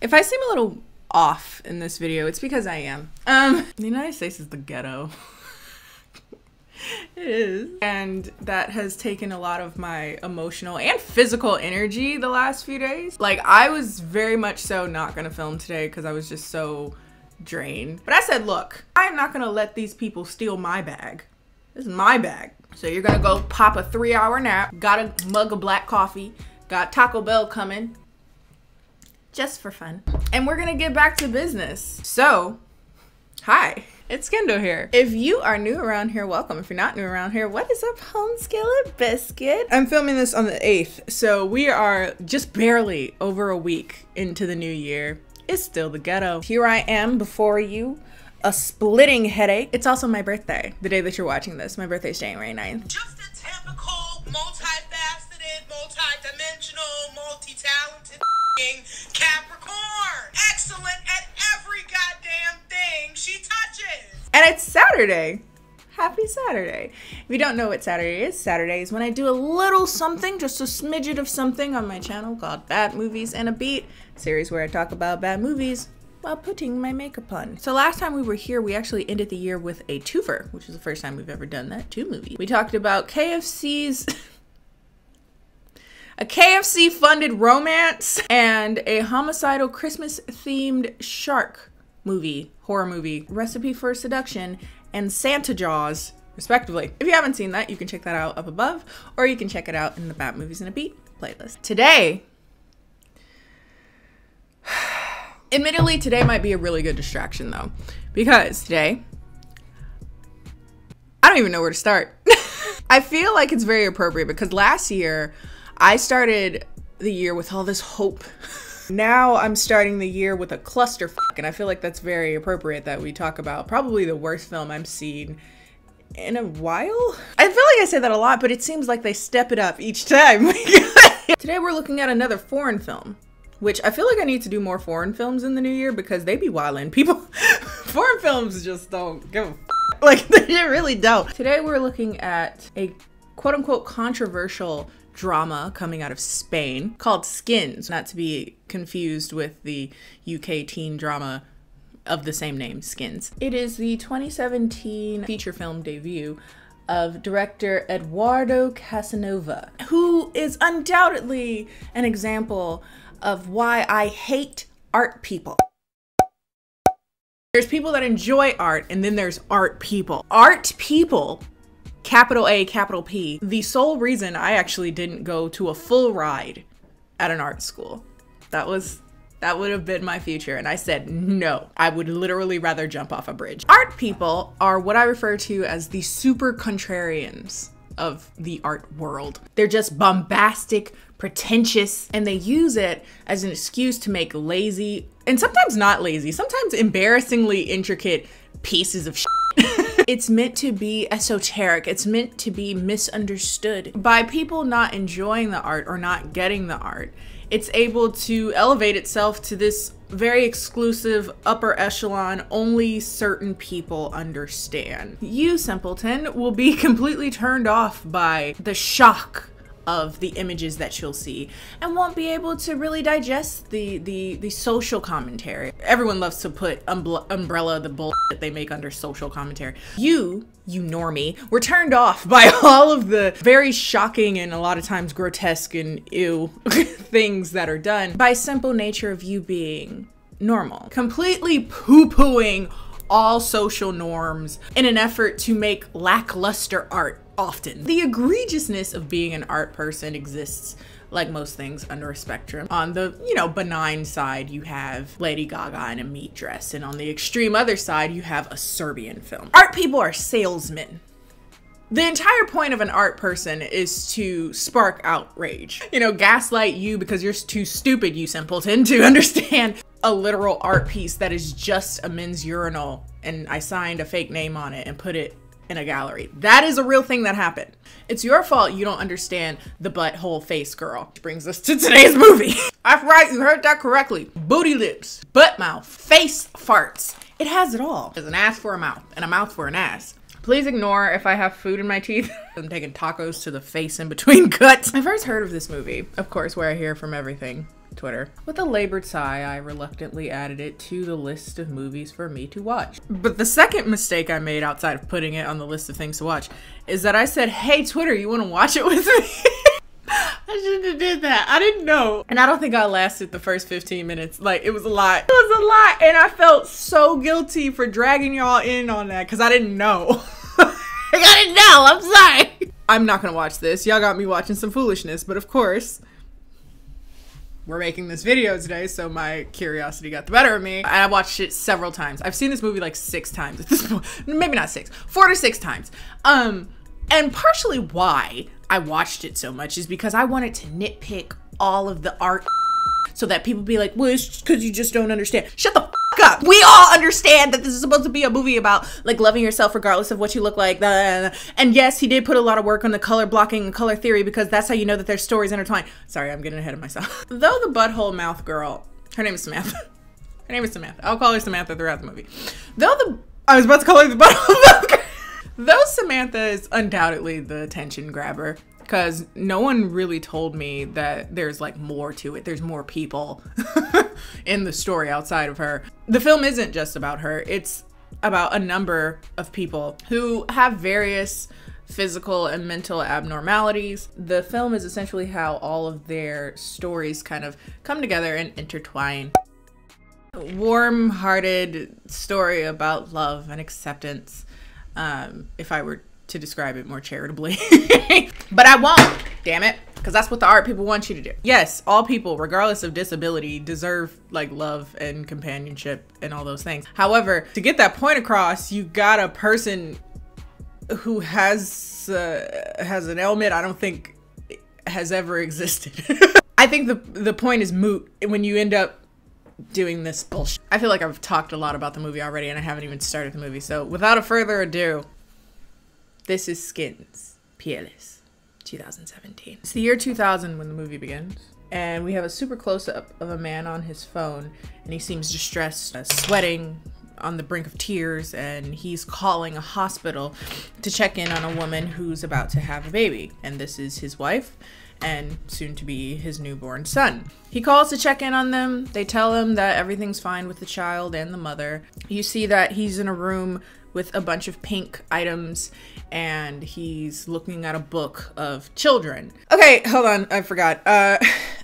If I seem a little off in this video, it's because I am. The United States is the ghetto. It is. And that has taken a lot of my emotional and physical energy the last few days. Like, I was very much so not gonna film today because I was just so drained. But I said, look, I'm not gonna let these people steal my bag. This is my bag. So you're gonna go pop a 3-hour nap, got a mug of black coffee, got Taco Bell coming, just for fun. And we're gonna get back to business. So, hi. It's Kendall here. If you are new around here, welcome. If you're not new around here, what is up, home skillet biscuit? I'm filming this on the 8th, so we are just barely over a week into the new year. It's still the ghetto. Here I am before you, a splitting headache. It's also my birthday, the day that you're watching this. My birthday is January 9th. Just a typical, multifaceted, multi-dimensional, multi-talented Capricorn. Excellent at every goddamn thing she touches. And it's Saturday. Happy Saturday. If you don't know what Saturday is when I do a little something, just a smidget of something on my channel called Bad Movies and a Beat, series where I talk about bad movies while putting my makeup on. So last time we were here, we actually ended the year with a twofer, which is the first time we've ever done that, 2 movies. We talked about KFC's a KFC funded romance and a homicidal Christmas themed shark movie, horror movie, Recipe for Seduction, and Santa Jaws, respectively. If you haven't seen that, you can check that out up above, or you can check it out in the Bad Movies and a Beat playlist. Today, admittedly, today might be a really good distraction though, because today, I don't even know where to start. I feel like it's very appropriate because last year, I started the year with all this hope. Now I'm starting the year with a clusterfuck, and I feel like that's very appropriate that we talk about probably the worst film I've seen in a while. I feel like I say that a lot, but it seems like they step it up each time. Today we're looking at another foreign film, which I feel like I need to do more foreign films in the new year because they be wildin'. People, foreign films just don't give a f. Like, they really don't. Today we're looking at a quote-unquote controversial drama coming out of Spain called Skins, not to be confused with the UK teen drama of the same name, Skins. It is the 2017 feature film debut of director Eduardo Casanova, who is undoubtedly an example of why I hate art people. There's people that enjoy art, and then there's art people. Art people, capital A, capital P. The sole reason I actually didn't go to a full ride at an art school. That would have been my future. And I said, no, I would literally rather jump off a bridge. Art people are what I refer to as the super contrarians of the art world. They're just bombastic, pretentious, and they use it as an excuse to make lazy, and sometimes not lazy, sometimes embarrassingly intricate pieces of shit. It's meant to be esoteric. It's meant to be misunderstood. By people not enjoying the art or not getting the art, it's able to elevate itself to this very exclusive upper echelon only certain people understand. You, simpleton, will be completely turned off by the shock of the images that you'll see and won't be able to really digest the social commentary. Everyone loves to put umbrella the bull that they make under social commentary. You normie, were turned off by all of the very shocking and a lot of times grotesque and ew things that are done by simple nature of you being normal. Completely poo-pooing all social norms in an effort to make lackluster art often. The egregiousness of being an art person exists, like most things, under a spectrum. On the, benign side, you have Lady Gaga in a meat dress, and on the extreme other side, you have a Serbian film. Art people are salesmen. The entire point of an art person is to spark outrage. Gaslight you because you're too stupid, you simpleton, to understand a literal art piece that is just a men's urinal and I signed a fake name on it and put it in a gallery. That is a real thing that happened. It's your fault you don't understand the butthole face girl. Which brings us to today's movie. That's right, you heard that correctly. Booty lips, butt mouth, face farts. It has it all. There's an ass for a mouth and a mouth for an ass. Please ignore if I have food in my teeth. I'm taking tacos to the face in between cuts. I first heard of this movie, of course, where I hear from everything. Twitter. With a labored sigh, I reluctantly added it to the list of movies for me to watch. But the second mistake I made outside of putting it on the list of things to watch is that I said, hey, Twitter, you want to watch it with me? I shouldn't have did that. I didn't know. And I don't think I lasted the first 15 minutes. Like, it was a lot. It was a lot. And I felt so guilty for dragging y'all in on that because I didn't know. I didn't know. I'm sorry. I'm not going to watch this. Y'all got me watching some foolishness. But of course, we're making this video today, so my curiosity got the better of me. And I watched it several times. I've seen this movie like 6 times at this point. Maybe not 6. 4 to 6 times. And partially why I watched it so much is because I wanted to nitpick all of the art so that people be like, well, it's because you just don't understand. Shut the f up. We all understand that this is supposed to be a movie about like loving yourself regardless of what you look like. And yes, he did put a lot of work on the color blocking and color theory because that's how you know that their stories intertwine. Sorry, I'm getting ahead of myself. Though the butthole mouth girl, her name is Samantha. Her name is Samantha. I'll call her Samantha throughout the movie. I was about to call her the butthole mouth girl. Though Samantha is undoubtedly the attention grabber, because no one really told me that there's like more to it. There's more people in the story outside of her. The film isn't just about her. It's about a number of people who have various physical and mental abnormalities. The film is essentially how all of their stories kind of come together and intertwine. Warm-hearted story about love and acceptance. If I were to describe it more charitably. But I won't, damn it, because that's what the art people want you to do. Yes, all people, regardless of disability, deserve like love and companionship and all those things. However, to get that point across, you got a person who has an ailment I don't think has ever existed. I think the point is moot when you end up doing this bullshit. I feel like I've talked a lot about the movie already and I haven't even started the movie. So without a further ado, this is Skins, Pieles, 2017. It's the year 2000 when the movie begins. And we have a super close-up of a man on his phone and he seems distressed, sweating, on the brink of tears, and he's calling a hospital to check in on a woman who's about to have a baby. And this is his wife and soon to be his newborn son. He calls to check in on them. They tell him that everything's fine with the child and the mother. You see that he's in a room with a bunch of pink items and he's looking at a book of children. Okay, hold on, I forgot.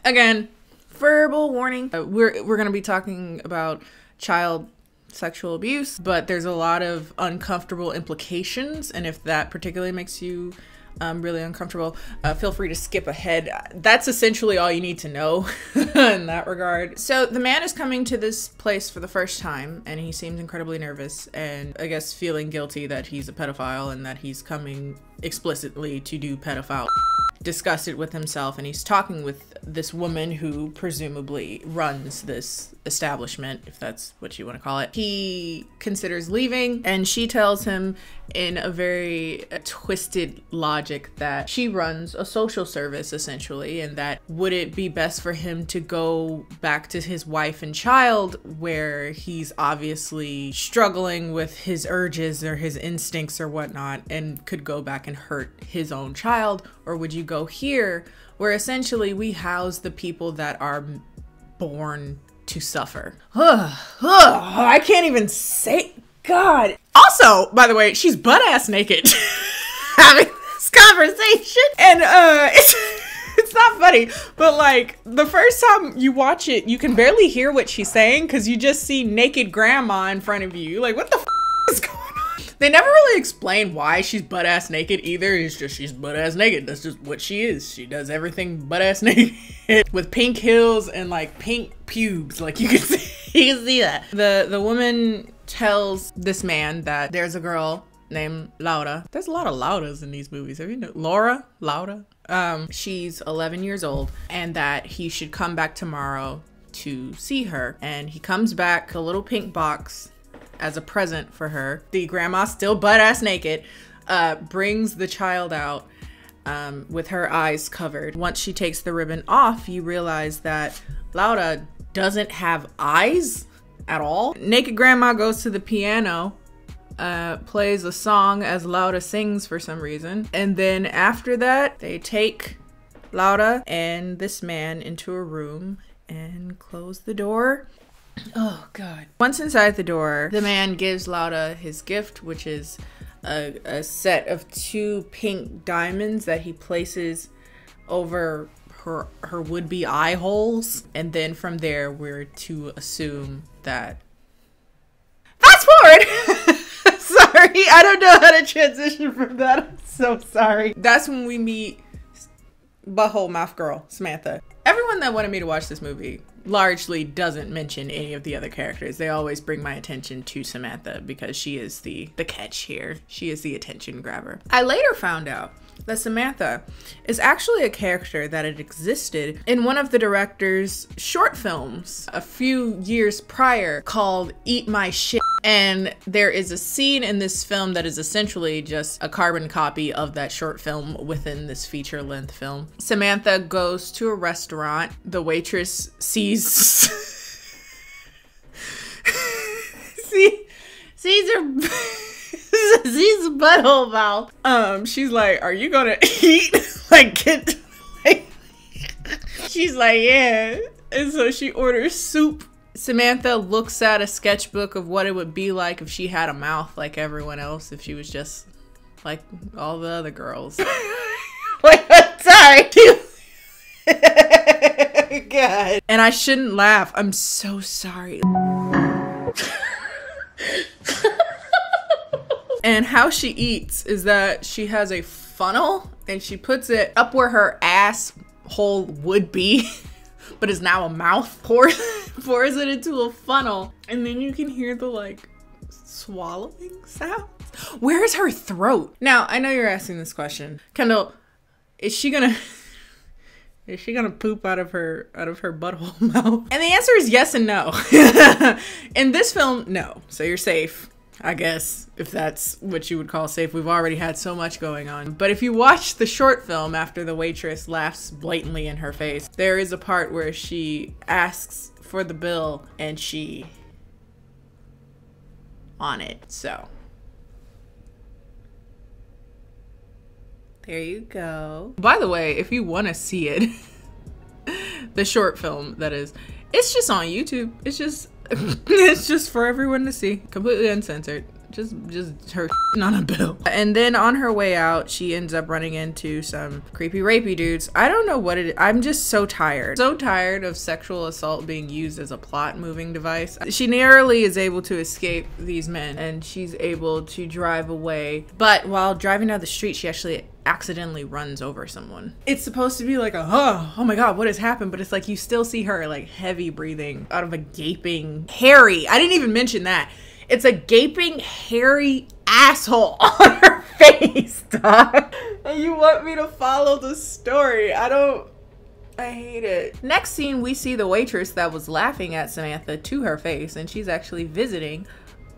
Again, verbal warning. We're gonna be talking about child sexual abuse, but there's a lot of uncomfortable implications, and if that particularly makes you really uncomfortable, feel free to skip ahead. That's essentially all you need to know in that regard. So the man is coming to this place for the first time and he seems incredibly nervous and I guess feeling guilty that he's a pedophile and that he's coming explicitly to do pedophile. Disgusted with himself, and he's talking with this woman who presumably runs this establishment, if that's what you want to call it. He considers leaving and she tells him in a very twisted logic that she runs a social service essentially, and that would it be best for him to go back to his wife and child where he's obviously struggling with his urges or his instincts or whatnot and could go back and hurt his own child, or would you go here where essentially we house the people that are born to suffer. I can't even say, God. Also, by the way, she's butt-ass naked having this conversation. And it's not funny, but like the first time you watch it, you can barely hear what she's saying because you just see naked grandma in front of you. Like, what the f is going on? They never really explain why she's butt-ass naked either. It's just she's butt-ass naked. That's just what she is. She does everything butt-ass naked with pink heels and like pink pubes. Like you can see that. The woman tells this man that there's a girl named Laura. There's a lot of Lauras in these movies. Have you know? Laura? She's 11 years old and that he should come back tomorrow to see her. And he comes back, a little pink box as a present for her. The grandma, still butt-ass naked, brings the child out with her eyes covered. Once she takes the ribbon off, you realize that Laura doesn't have eyes at all. Naked grandma goes to the piano, plays a song as Laura sings for some reason. And then after that, they take Laura and this man into a room and close the door. Oh God. Once inside the door, the man gives Lauda his gift, which is a set of 2 pink diamonds that he places over her would-be eye holes. And then from there, we're to assume that... Fast forward! Sorry, I don't know how to transition from that. I'm so sorry. That's when we meet butthole mouth girl, Samantha. Everyone that wanted me to watch this movie largely doesn't mention any of the other characters. They always bring my attention to Samantha because she is the catch here. She is the attention grabber. I later found out that Samantha is actually a character that had existed in one of the director's short films a few years prior called Eat My Shit. And there is a scene in this film that is essentially just a carbon copy of that short film within this feature-length film. Samantha goes to a restaurant. The waitress sees sees her sees the butthole mouth. She's like, "Are you gonna eat?" She's like, "Yeah." And so she orders soup. Samantha looks at a sketchbook of what it would be like if she had a mouth like everyone else, if she was just like all the other girls. Wait, sorry. God. And I shouldn't laugh. I'm so sorry. And how she eats is that she has a funnel and she puts it up where her asshole would be, but is now a mouth. Pours it into a funnel, and then you can hear the like swallowing sounds. Where is her throat? Now, I know you're asking this question. Kendall, is she gonna poop out of her butthole mouth? And the answer is yes and no. In this film, no. So you're safe, I guess, if that's what you would call safe. We've already had so much going on. But if you watch the short film after the waitress laughs blatantly in her face, there is a part where she asks for the bill and she on it. So there you go. By the way, if you want to see it, the short film, that is, it's just on YouTube. It's just for everyone to see, completely uncensored. Just her on a bill. And then on her way out, she ends up running into some creepy rapey dudes. I don't know what it is. I'm just so tired. So tired of sexual assault being used as a plot moving device. She narrowly is able to escape these men and she's able to drive away. But while driving down the street, she actually accidentally runs over someone. It's supposed to be like a, oh my God, what has happened? But it's like you still see her like heavy breathing out of a gaping, hairy, I didn't even mention that. It's a gaping, hairy asshole on her face, dog. And you want me to follow the story. I hate it. Next scene, we see the waitress that was laughing at Samantha to her face, and she's actually visiting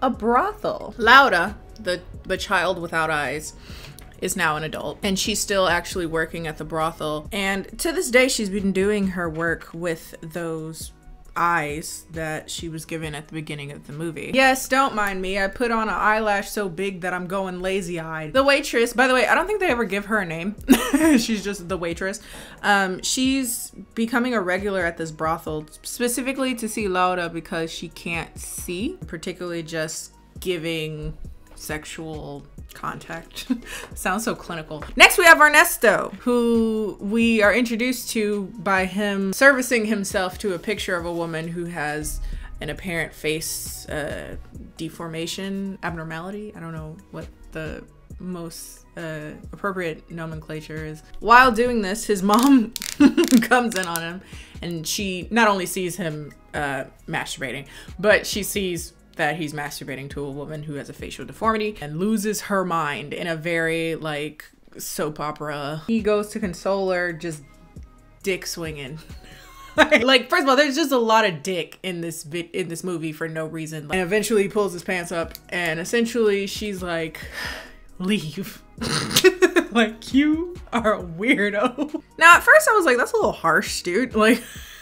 a brothel. Lauda, the child without eyes, is now an adult, and she's still actually working at the brothel. And to this day, she's been doing her work with those eyes that she was given at the beginning of the movie. Yes, don't mind me. I put on an eyelash so big that I'm going lazy-eyed. The waitress, by the way, I don't think they ever give her a name. She's just the waitress. She's becoming a regular at this brothel, specifically to see Lauda because she can't see, particularly just giving sexual contact. Sounds so clinical. Next we have Ernesto, who we are introduced to by him servicing himself to a picture of a woman who has an apparent face deformation, abnormality. I don't know what the most appropriate nomenclature is. While doing this, his mom comes in on him, and she not only sees him masturbating, but she sees that he's masturbating to a woman who has a facial deformity and loses her mind in a very like soap opera. He goes to console her, just dick swinging. Like, first of all, there's just a lot of dick in this movie for no reason. And eventually he pulls his pants up and essentially she's like, leave. Like, you are a weirdo. Now at first I was like, that's a little harsh, dude.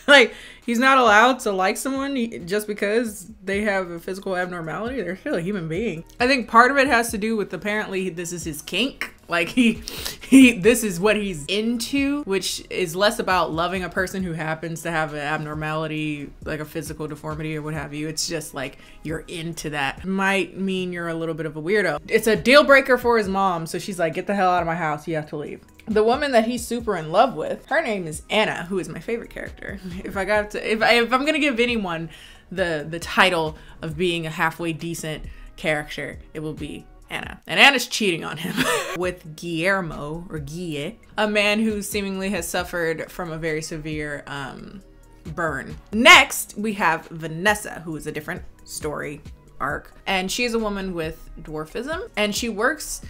Like he's not allowed to like someone just because they have a physical abnormality. They're still a human being. I think part of it has to do with apparently this is his kink. Like this is what he's into, which is less about loving a person who happens to have an abnormality, like a physical deformity or what have you. It's just like you're into that. Might mean you're a little bit of a weirdo. It's a deal breaker for his mom, so she's like, get the hell out of my house, you have to leave. The woman that he's super in love with, her name is Anna, who is my favorite character. If I'm gonna give anyone the title of being a halfway decent character, it will be Anna. And Anna's cheating on him with Guillermo, or Guille, a man who seemingly has suffered from a very severe burn. Next, we have Vanessa, who is a different story arc. And she is a woman with dwarfism, and she works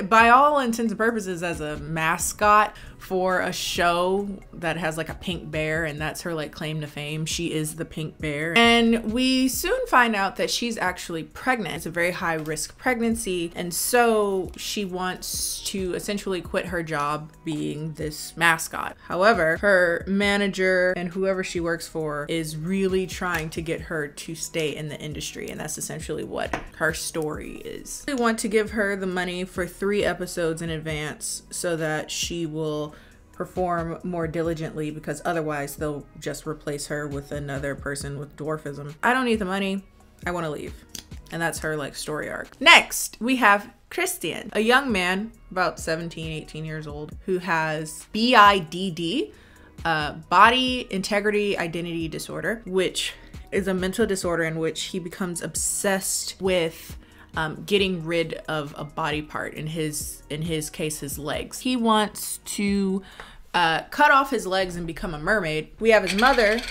by all intents and purposes as a mascot for a show that has like a pink bear, and that's her like claim to fame. She is the pink bear. And we soon find out that she's actually pregnant. It's a very high risk pregnancy, and so she wants to essentially quit her job being this mascot. However, her manager and whoever she works for is really trying to get her to stay in the industry, and that's essentially what her story is. We want to give her the money for 3 episodes in advance so that she will perform more diligently, because otherwise they'll just replace her with another person with dwarfism. I don't need the money, I want to leave. And that's her like story arc. Next, we have Christian, a young man about 17, 18 years old, who has BIDD, body integrity identity disorder, which is a mental disorder in which he becomes obsessed with getting rid of a body part, in his case, his legs. He wants to cut off his legs and become a mermaid. We have his mother,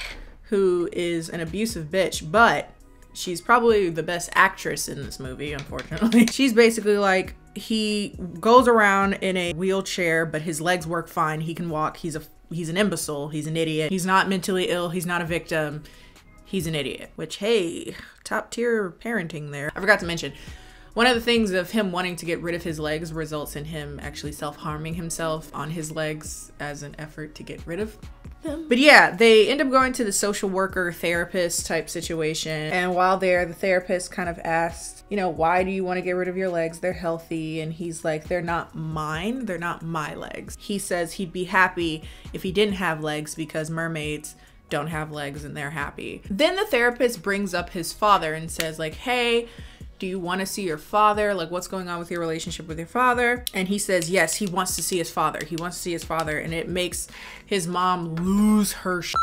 who is an abusive bitch, but she's probably the best actress in this movie, unfortunately. She's basically like, he goes around in a wheelchair, but his legs work fine. He can walk. He's an imbecile. He's an idiot. He's not mentally ill. He's not a victim. He's an idiot, which, hey, top tier parenting there. I forgot to mention, one of the things of him wanting to get rid of his legs results in him actually self-harming himself on his legs as an effort to get rid of them. But yeah, they end up going to the social worker therapist type situation. And while there, the therapist kind of asks, you know, why do you want to get rid of your legs? They're healthy. And he's like, they're not mine. They're not my legs. He says he'd be happy if he didn't have legs because mermaids don't have legs and they're happy. Then the therapist brings up his father and says like, hey, do you want to see your father? Like, what's going on with your relationship with your father? And he says, yes, he wants to see his father. He wants to see his father. And it makes his mom lose her shit.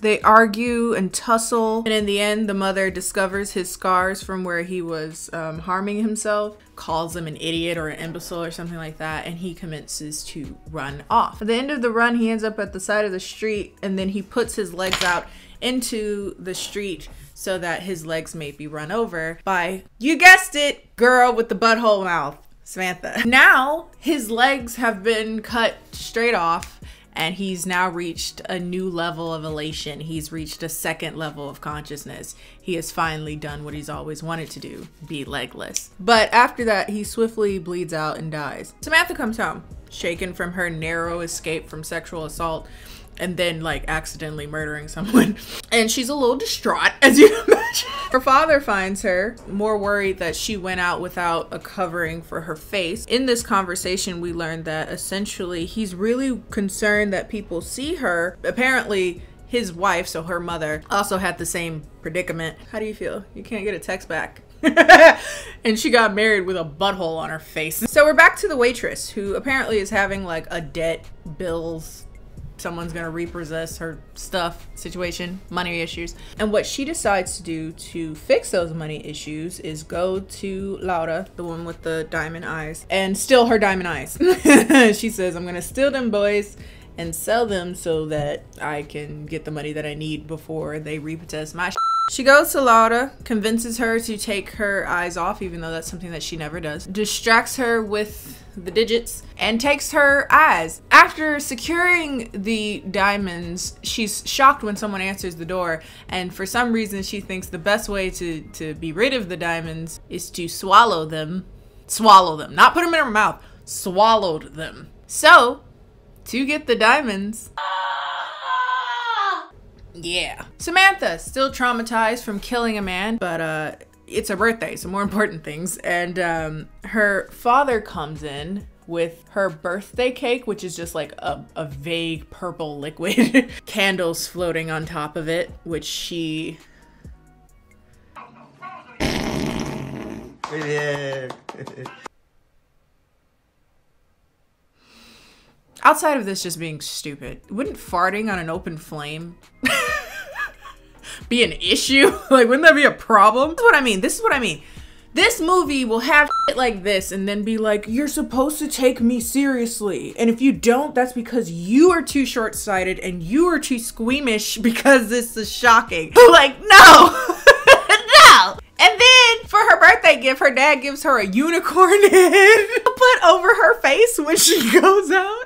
They argue and tussle, and in the end, the mother discovers his scars from where he was harming himself, calls him an idiot or an imbecile or something like that, and he commences to run off. At the end of the run, he ends up at the side of the street, and then he puts his legs out into the street so that his legs may be run over by, you guessed it, girl with the butthole mouth, Samantha. Now his legs have been cut straight off, and he's now reached a new level of elation. He's reached a second level of consciousness. He has finally done what he's always wanted to do, be legless. But after that, he swiftly bleeds out and dies. Samantha comes home, shaken from her narrow escape from sexual assault and then like accidentally murdering someone. And she's a little distraught, as you can imagine. Her father finds her, more worried that she went out without a covering for her face. In this conversation, we learned that essentially he's really concerned that people see her. Apparently his wife, so her mother, also had the same predicament. How do you feel? You can't get a text back. And she got married with a butthole on her face. So we're back to the waitress, who apparently is having like a debt, bills, someone's gonna repossess her stuff situation, money issues. And what she decides to do to fix those money issues is go to Laura, the one with the diamond eyes, and steal her diamond eyes. She says, I'm gonna steal them boys and sell them so that I can get the money that I need before they repossess my shit. She goes to Laura, convinces her to take her eyes off, even though that's something that she never does, distracts her with the digits, and takes her eyes. After securing the diamonds, she's shocked when someone answers the door, and for some reason she thinks the best way to be rid of the diamonds is to swallow them. Swallow them, not put them in her mouth, swallowed them. So, to get the diamonds, Yeah. Samantha, still traumatized from killing a man, but it's her birthday, so more important things. And her father comes in with her birthday cake, which is just like a vague purple liquid. Candles floating on top of it, which she... Outside of this just being stupid, wouldn't farting on an open flame be an issue? Like, wouldn't that be a problem? This is what I mean. This is what I mean. This movie will have shit like this and then be like, you're supposed to take me seriously. And if you don't, that's because you are too short-sighted and you are too squeamish because this is shocking. Like, no. No. And then for her birthday gift, her dad gives her a unicorn head to put over her face when she goes out.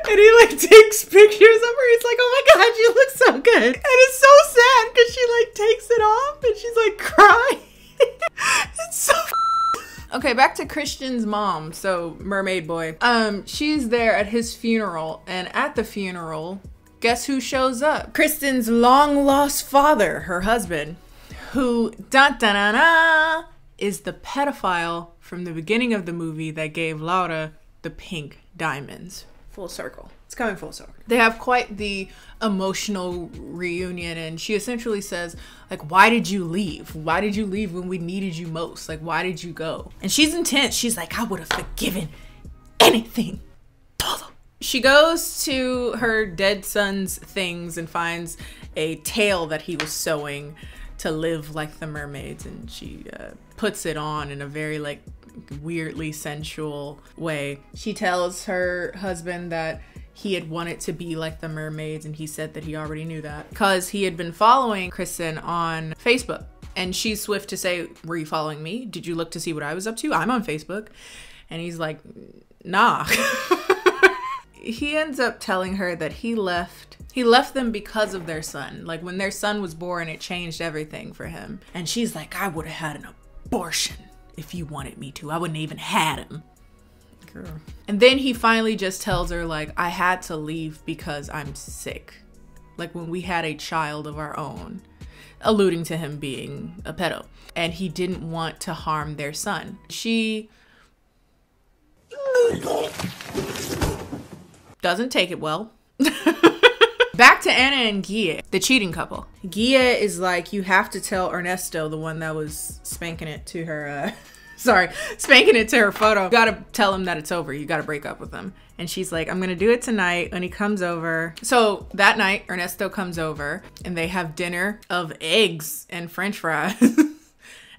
And he like takes pictures of her. He's like, oh my God, you look so good. And it's so sad because she like takes it off and she's like crying. It's so okay, back to Christian's mom, so mermaid boy. She's there at his funeral, and at the funeral, guess who shows up? Kristen's long lost father, her husband, who is the pedophile from the beginning of the movie that gave Laura the pink diamonds. Full circle. It's coming full circle. They have quite the emotional reunion, and she essentially says, like, why did you leave? Why did you leave when we needed you most? Like, why did you go? And she's intense. She's like, I would have forgiven anything. Todo. She goes to her dead son's things and finds a tail that he was sewing to live like the mermaids, and she puts it on in a very like weirdly sensual way. She tells her husband that he had wanted to be like the mermaids, and he said that he already knew that because he had been following Kristen on Facebook. And she's swift to say, were you following me? Did you look to see what I was up to? I'm on Facebook. And he's like, nah. He ends up telling her that he left them because of their son. Like, when their son was born, it changed everything for him. And she's like, I would have had an abortion if you wanted me to. I wouldn't even had him. Girl. And then he finally just tells her, like, I had to leave because I'm sick. Like when we had a child of our own, alluding to him being a pedo. And he didn't want to harm their son. She doesn't take it well. Back to Anna and Gia, the cheating couple. Gia is like, you have to tell Ernesto, the one that was spanking it to her, spanking it to her photo. You gotta tell him that it's over. You gotta break up with him. And she's like, I'm gonna do it tonight when he comes over. So that night, Ernesto comes over and they have dinner of eggs and French fries.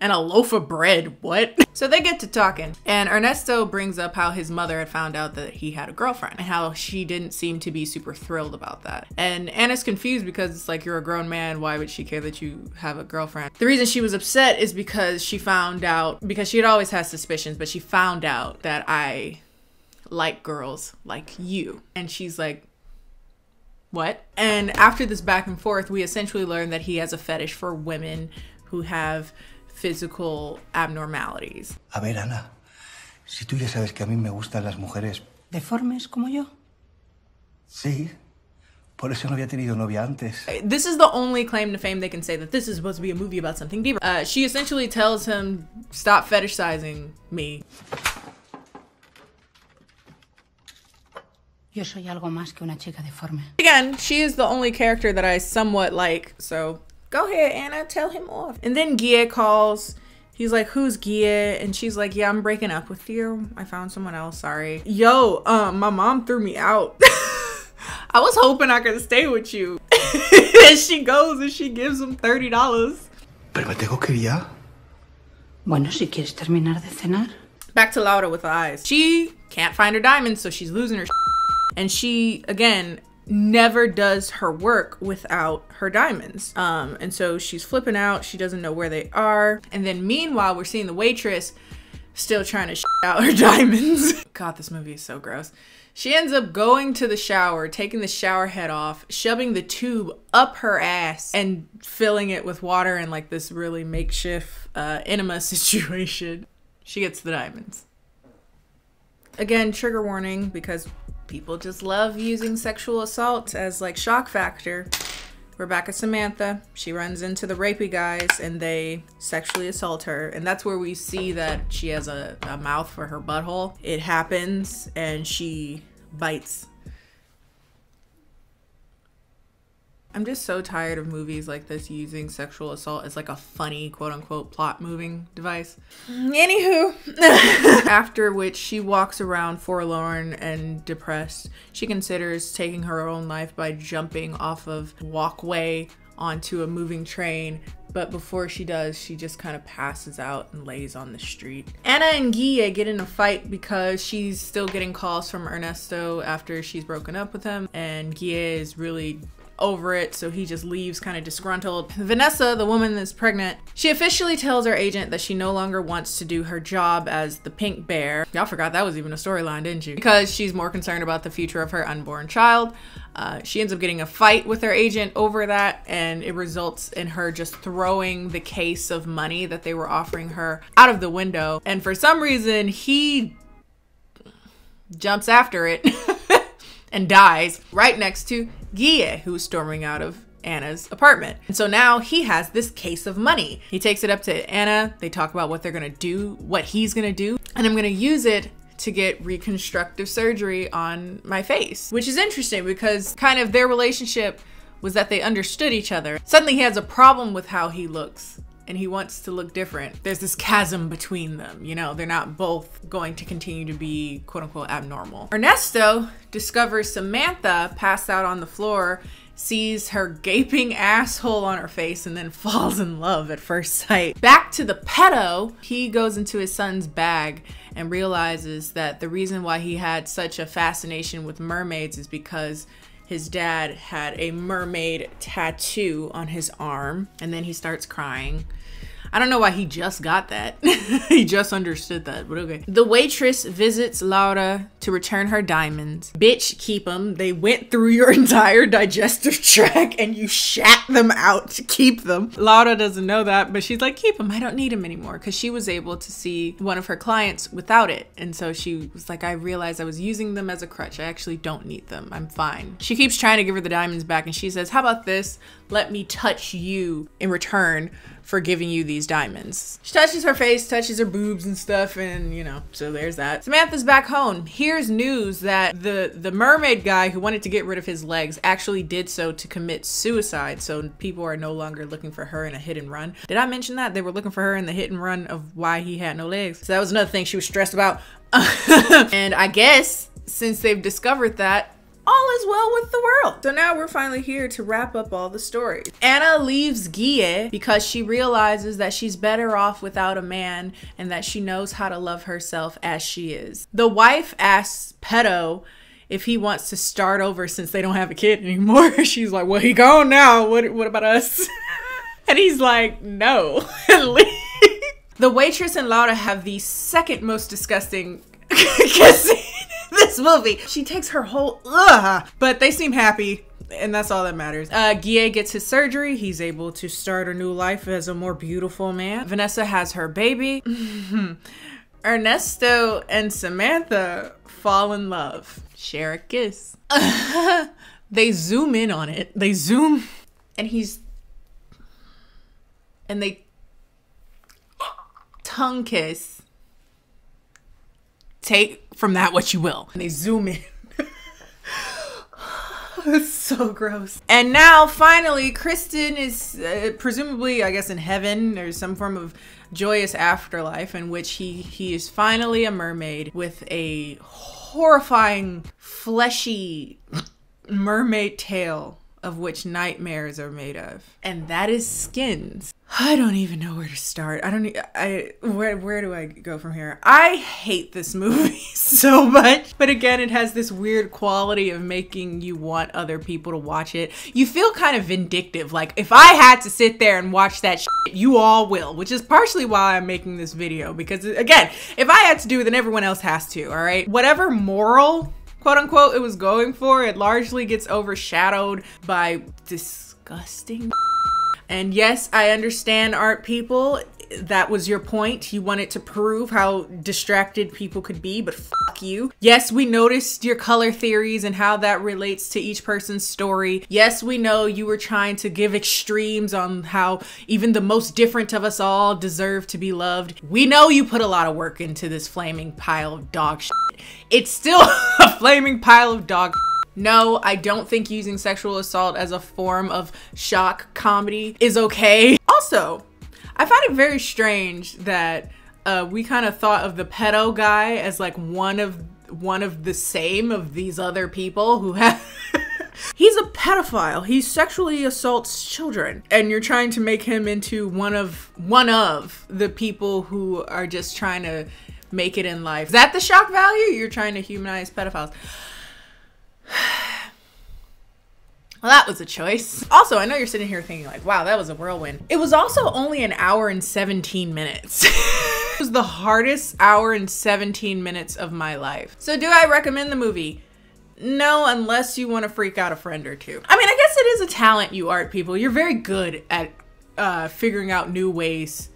And a loaf of bread, what? So they get to talking, and Ernesto brings up how his mother had found out that he had a girlfriend and how she didn't seem to be super thrilled about that. And Anna's confused because it's like, you're a grown man, why would she care that you have a girlfriend? The reason she was upset is because she found out, because she had always had suspicions, but she found out that I like girls like you. And she's like, what? And after this back and forth, we essentially learn that he has a fetish for women who have physical abnormalities. A ver, Ana, si tú ya sabes que a mí me gustan las mujeres deformes como yo. Sí, por eso no había tenido novia antes. This is the only claim to fame they can say that this is supposed to be a movie about something deeper. She essentially tells him, stop fetishizing me. Yo soy algo más que una chica deforme. Again, she is the only character that I somewhat like, so go ahead, Anna, tell him off. And then Gia calls. He's like, who's Gia? And she's like, yeah, I'm breaking up with you. I found someone else, sorry. Yo, my mom threw me out. I was hoping I could stay with you. And she goes and she gives him $30. Pero me tengo que ir ya. Bueno, si quieres terminar de cenar. Back to Laura with the eyes. She can't find her diamonds, so she's losing her shit. And she, again, never does her work without her diamonds. And so she's flipping out. She doesn't know where they are. And then meanwhile, we're seeing the waitress still trying to shit out her diamonds. God, this movie is so gross. She ends up going to the shower, taking the shower head off, shoving the tube up her ass and filling it with water in like this really makeshift enema situation. She gets the diamonds. Again, trigger warning, because people just love using sexual assault as like shock factor. We're back at Samantha. She runs into the rapey guys and they sexually assault her. And that's where we see that she has a mouth for her butthole. It happens and she bites. I'm just so tired of movies like this using sexual assault as like a funny quote-unquote plot moving device. Anywho, after which she walks around forlorn and depressed. She considers taking her own life by jumping off of a walkway onto a moving train. But before she does, she just kind of passes out and lays on the street. Anna and Guille get in a fight because she's still getting calls from Ernesto after she's broken up with him. And Guille is really over it, so he just leaves kind of disgruntled. Vanessa, the woman that's pregnant, she officially tells her agent that she no longer wants to do her job as the pink bear. Y'all forgot that was even a storyline, didn't you? Because she's more concerned about the future of her unborn child. She ends up getting a fight with her agent over that, and it results in her just throwing the case of money that they were offering her out of the window. And for some reason, he jumps after it and dies right next to Guille, who's storming out of Anna's apartment. And so now he has this case of money. He takes it up to Anna. They talk about what they're gonna do, what he's gonna do, and I'm gonna use it to get reconstructive surgery on my face, which is interesting because kind of their relationship was that they understood each other. Suddenly he has a problem with how he looks and he wants to look different. There's this chasm between them, you know, they're not both going to continue to be quote unquote abnormal. Ernesto discovers Samantha passed out on the floor, sees her gaping asshole on her face, and then falls in love at first sight. Back to the pedo, he goes into his son's bag and realizes that the reason why he had such a fascination with mermaids is because his dad had a mermaid tattoo on his arm, and then he starts crying. I don't know why he just got that. He just understood that, but okay. The waitress visits Laura to return her diamonds. Bitch, keep them. They went through your entire digestive tract and you shat them out to keep them. Laura doesn't know that, but she's like, keep them. I don't need them anymore. Because she was able to see one of her clients without it. And so she was like, I realized I was using them as a crutch. I actually don't need them. I'm fine. She keeps trying to give her the diamonds back and she says, how about this? Let me touch you in return for giving you these diamonds. She touches her face, touches her boobs and stuff, and you know, so there's that. Samantha's back home. Here's news that the mermaid guy who wanted to get rid of his legs actually did so to commit suicide, so people are no longer looking for her in a hit and run. Did I mention that? They were looking for her in the hit and run of why he had no legs. So that was another thing she was stressed about. And I guess since they've discovered that, all is well with the world. So now we're finally here to wrap up all the stories. Anna leaves Guille because she realizes that she's better off without a man and that she knows how to love herself as she is. The wife asks Pedo if he wants to start over since they don't have a kid anymore. She's like, well, he gone now. What about us? And he's like, no. The waitress and Laura have the second most disgusting kissing this movie. She takes her whole but they seem happy and that's all that matters. Guille gets his surgery. He's able to start a new life as a more beautiful man. Vanessa has her baby. Ernesto and Samantha fall in love, share a kiss. They zoom in on it. They zoom and they tongue kiss. Take from that what you will. And they zoom in. It's so gross. And now finally Kristen is presumably, I guess, in heaven or some form of joyous afterlife in which he is finally a mermaid with a horrifying fleshy mermaid tail of which nightmares are made of. And that is skins. I don't even know where to start. Where do I go from here? I hate this movie so much. But again, it has this weird quality of making you want other people to watch it. You feel kind of vindictive. Like, if I had to sit there and watch that shit, you all will. Which is partially why I'm making this video. Because again, if I had to do it, then everyone else has to, alright? Whatever moral, quote unquote, it was going for, it largely gets overshadowed by disgusting. And yes, I understand art people. that was your point. You wanted to prove how distracted people could be, but fuck you. Yes, we noticed your color theories and how that relates to each person's story. Yes, we know you were trying to give extremes on how even the most different of us all deserve to be loved. We know you put a lot of work into this flaming pile of dog shit. It's still a flaming pile of dog shit. No, I don't think using sexual assault as a form of shock comedy is okay. Also, I find it very strange that we kind of thought of the pedo guy as like one of the same of these other people who have he's a pedophile. He sexually assaults children, and you're trying to make him into one of the people who are just trying to make it in life. Is that the shock value? You're trying to humanize pedophiles. Well, that was a choice. Also, I know you're sitting here thinking like, wow, that was a whirlwind. It was also only an hour and 17 minutes. It was the hardest hour and 17 minutes of my life. So do I recommend the movie? No, unless you want to freak out a friend or two. I mean, I guess it is a talent, you art people. You're very good at figuring out new ways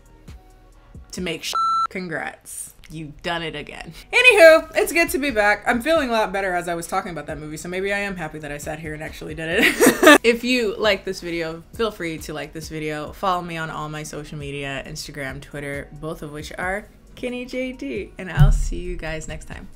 to make shit. Congrats. You've done it again. Anywho, it's good to be back. I'm feeling a lot better as I was talking about that movie, so maybe I am happy that I sat here and actually did it. If you like this video, feel free to like this video. Follow me on all my social media, Instagram, Twitter, both of which are KennieJD, and I'll see you guys next time.